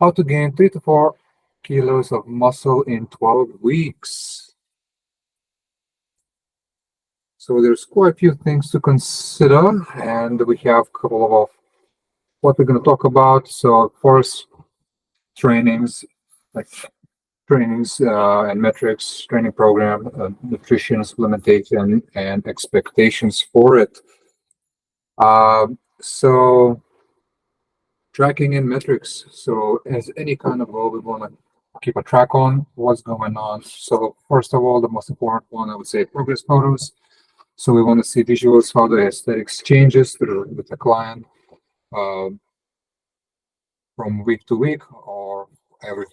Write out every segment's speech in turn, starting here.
How to gain 3 to 4 kilos of muscle in 12 weeks. So there's quite a few things to consider, and we have a couple of what we're going to talk about. So, of course, trainings, like and metrics, training program, nutrition supplementation, and expectations for it. So tracking and metrics. So as any kind of goal, we want to keep a track on what's going on. So first of all, the most important one, I would say, progress photos. So we want to see visuals, how the aesthetics changes with the client uh, from week to week or every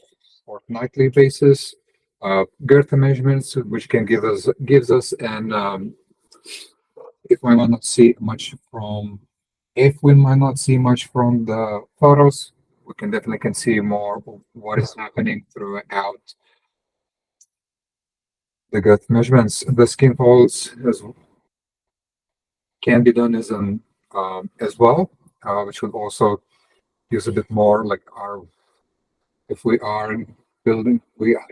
fortnightly basis. Girth measurements, which can gives us and if we might not see much from if we might not see much from the photos, we can definitely can see more of what is happening throughout the girth measurements. The skin folds can be done as well, which will also use a bit more like our if we are building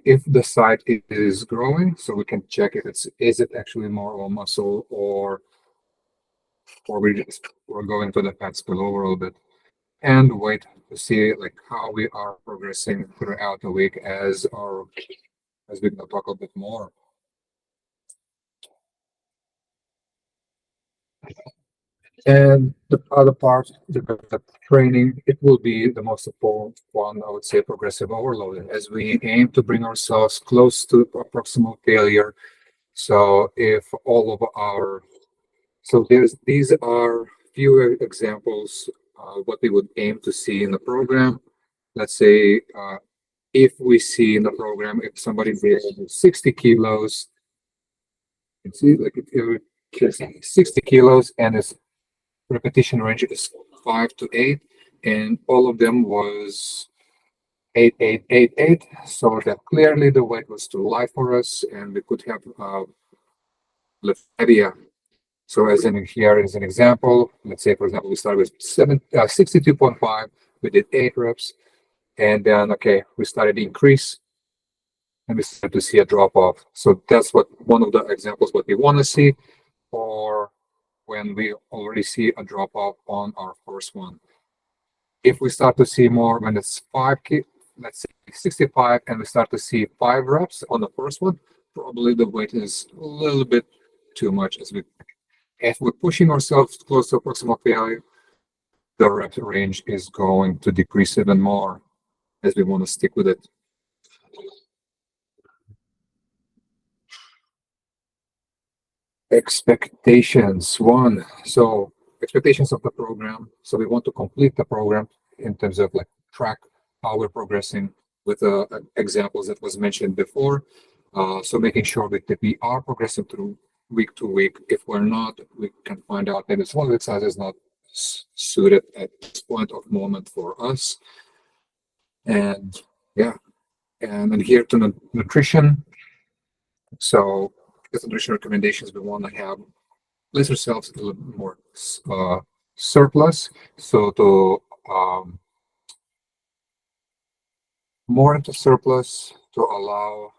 if the site is growing, so we can check if is it actually more of a muscle or we're going to the fat spillover a little bit and wait to see like how we are progressing throughout the week as we're gonna talk a bit more. And the other part, the training, it will be the most important one, I would say, progressive overloading, as we aim to bring ourselves close to proximal failure. So if all of our, so these are few examples what we would aim to see in the program. Let's say if we see in the program, if somebody weighs 60 kilos, you can see like if 60 kilos and his repetition range is 5 to 8, and all of them was 8, 8, 8, 8. So that clearly the weight was too light for us, and we could have left. So as in here is an example, let's say, for example, we started with 62.5, we did 8 reps, and then, okay, we started to increase, and we started to see a drop off. So that's what one of the examples what we want to see, or when we already see a drop off on our first one. If we start to see more when it's let's say 65, and we start to see 5 reps on the first one, probably the weight is a little bit too much. If we're pushing ourselves close to proximal failure, the rep range is going to decrease even more as we want to stick with it. Expectations. One, so expectations of the program. So we want to complete the program in terms of like track how we're progressing with examples that was mentioned before. So making sure that we are progressing through week to week. If we're not, we can find out maybe small exercise is not suited at this point of moment for us. And yeah, and adhere to nutrition. So as nutrition recommendations, we want to have place ourselves a little more surplus, so to more into surplus to allow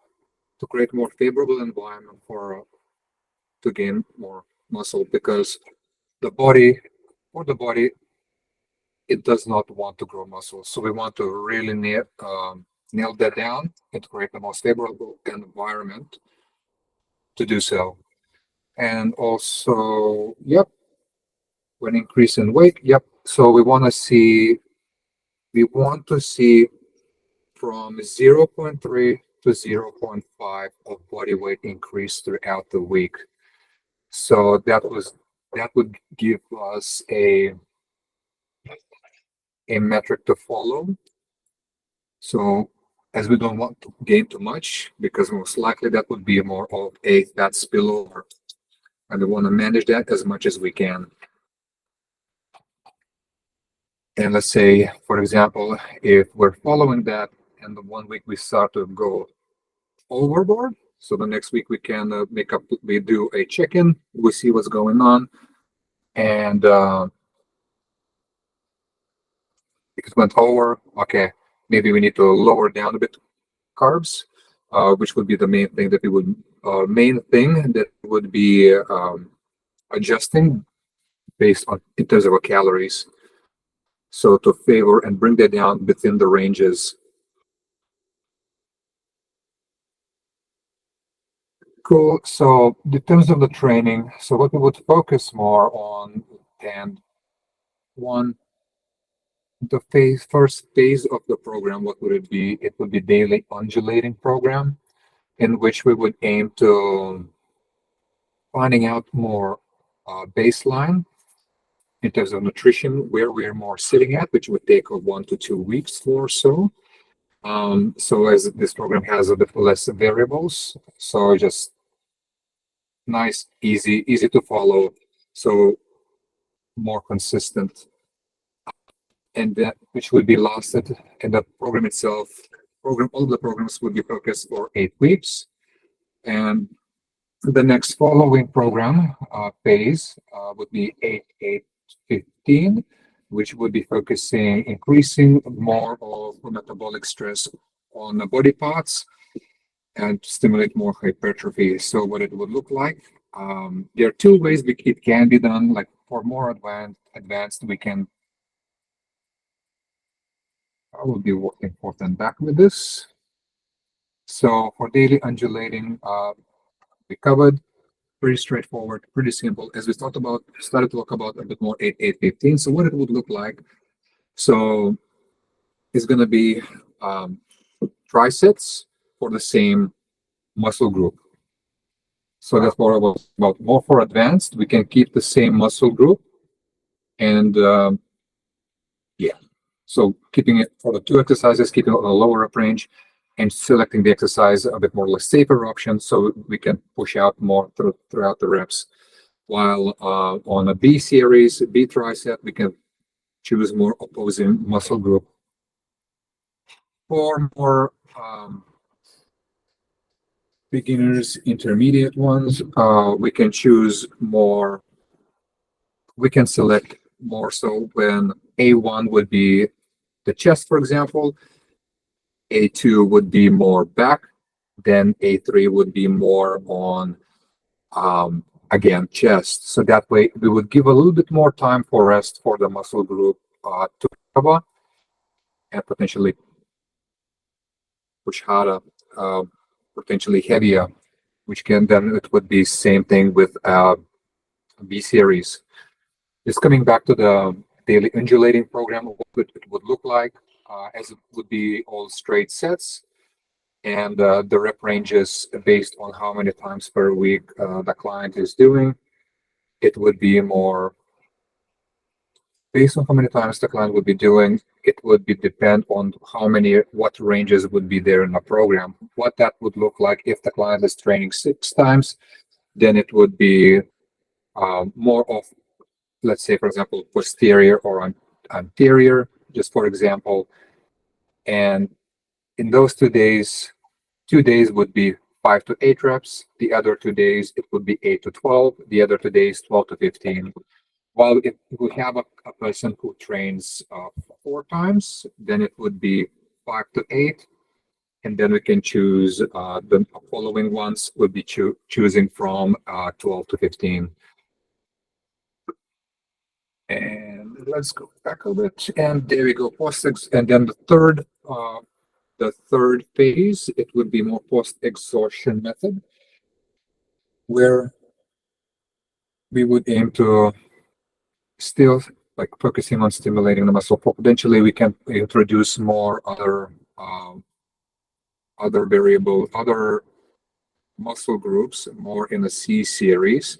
to create more favorable environment for to gain more muscle, because the body it does not want to grow muscle. So we want to really nail that down and to create the most favorable environment to do so. And also, yep, when increasing weight, yep. So we want to see from 0.3 to 0.5 of body weight increase throughout the week. So that would give us a metric to follow. So as we don't want to gain too much, because most likely that would be more of a fat spillover, and we want to manage that as much as we can. And let's say, for example, if we're following that and the 1 week we start to go overboard, so the next week we can we do a check-in, we see what's going on, and if it went over, okay, maybe we need to lower down a bit carbs, which would be the main thing that we would be adjusting based on in terms of our calories. So to favor and bring that down within the ranges. Cool. So in terms of the training, so what we would focus more on, and one, the first phase of the program, what would it be? It would be daily undulating program, in which we would aim to finding out more baseline in terms of nutrition, where we're more sitting at, which would take 1 to 2 weeks or so. So as this program has a bit less variables, so just nice, easy to follow, so more consistent, and that which would be lasted in the program itself. All of the programs would be focused for 8 weeks, and the next following program phase would be 8-8-15, which would be focusing, increasing more of metabolic stress on the body parts and stimulate more hypertrophy. So what it would look like, there are 2 ways it can be done. Like for more advanced, we can. I will be working forth and back with this. So for daily undulating, we covered. Pretty straightforward, pretty simple. As we started to talk about a bit more 8-8-15. So what it would look like. So it's going to be triceps for the same muscle group. So that's what I was about. More for advanced, we can keep the same muscle group, and yeah. So keeping it for the 2 exercises, keeping it on a lower rep range, and selecting the exercise a bit more less safer option, so we can push out more throughout the reps. While on a B series, B tricep, we can choose more opposing muscle group. For more beginners, intermediate ones, we can choose more. We can select more. So when A1 would be the chest, for example, A2 would be more back, then A3 would be more on, again, chest. So that way we would give a little bit more time for rest for the muscle group to recover and potentially push harder, potentially heavier, which can then it would be same thing with B series. Just coming back to the daily undulating program, what it would look like, as it would be all straight sets, and the rep ranges based on how many times per week the client is doing. It would be more based on how many times the client would be doing. It would be depend on what ranges would be there in the program. What that would look like if the client is training 6 times, then it would be more of, let's say, for example, posterior or anterior, just for example. And in those 2 days, 2 days would be 5 to 8 reps. The other 2 days, it would be 8 to 12. The other 2 days, 12 to 15. While if we have a person who trains 4 times, then it would be 5 to 8. And then we can choose the following ones would be choosing from 12 to 15. And let's go back a bit. And there we go, and then the third phase, it would be more post-exhaustion method, where we would aim to still like focusing on stimulating the muscle. Potentially, we can introduce more other muscle groups more in the C series,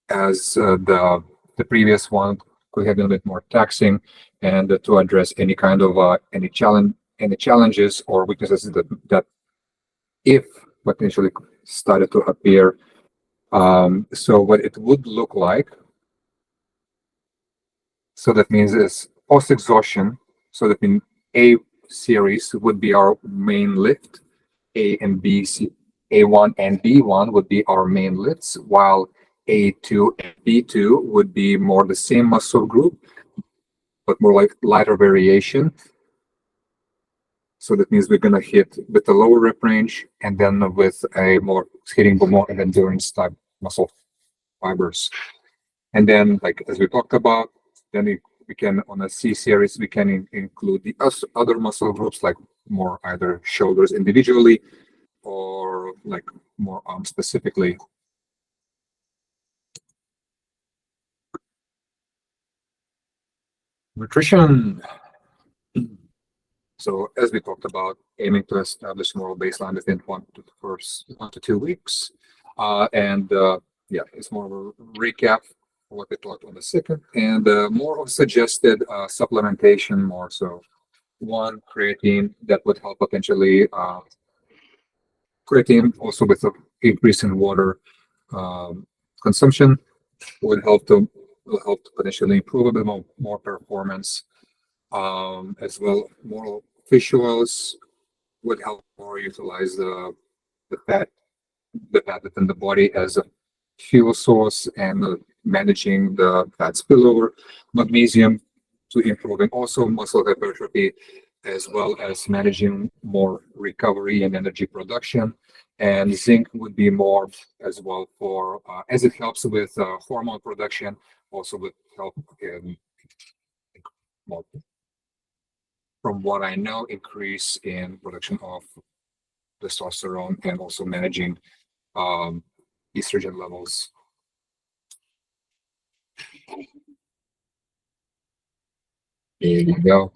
as the previous one could have been a bit more taxing, and to address any kind of any challenges or weaknesses that if potentially started to appear. So what it would look like, so that means is post-exhaustion, so that means A series would be our main lift, A1 and B1 would be our main lifts, while A2 and B2 would be more the same muscle group, but more like lighter variation. So that means we're gonna hit with a lower rep range and then with a more hitting the more endurance type muscle fibers. And then, like as we talked about, then we can on a C series we can include the other muscle groups like more either shoulders individually or like more arms specifically. Nutrition. So as we talked about, aiming to establish moral baseline within 1 to 2 weeks, and yeah, it's more of a recap of what we talked on the second, and more of suggested supplementation, more so one creatine that would help potentially creatine also with the increase in water consumption would help to will help to potentially improve a bit more performance as well. More fish oils would help more utilize the fat the fat within the body as a fuel source and managing the fat spillover. Magnesium to improving also muscle hypertrophy as well as managing more recovery and energy production. And zinc would be more as well for as it helps with hormone production, also would help in well, from what I know, increase in production of testosterone and also managing um, estrogen levels. There you go.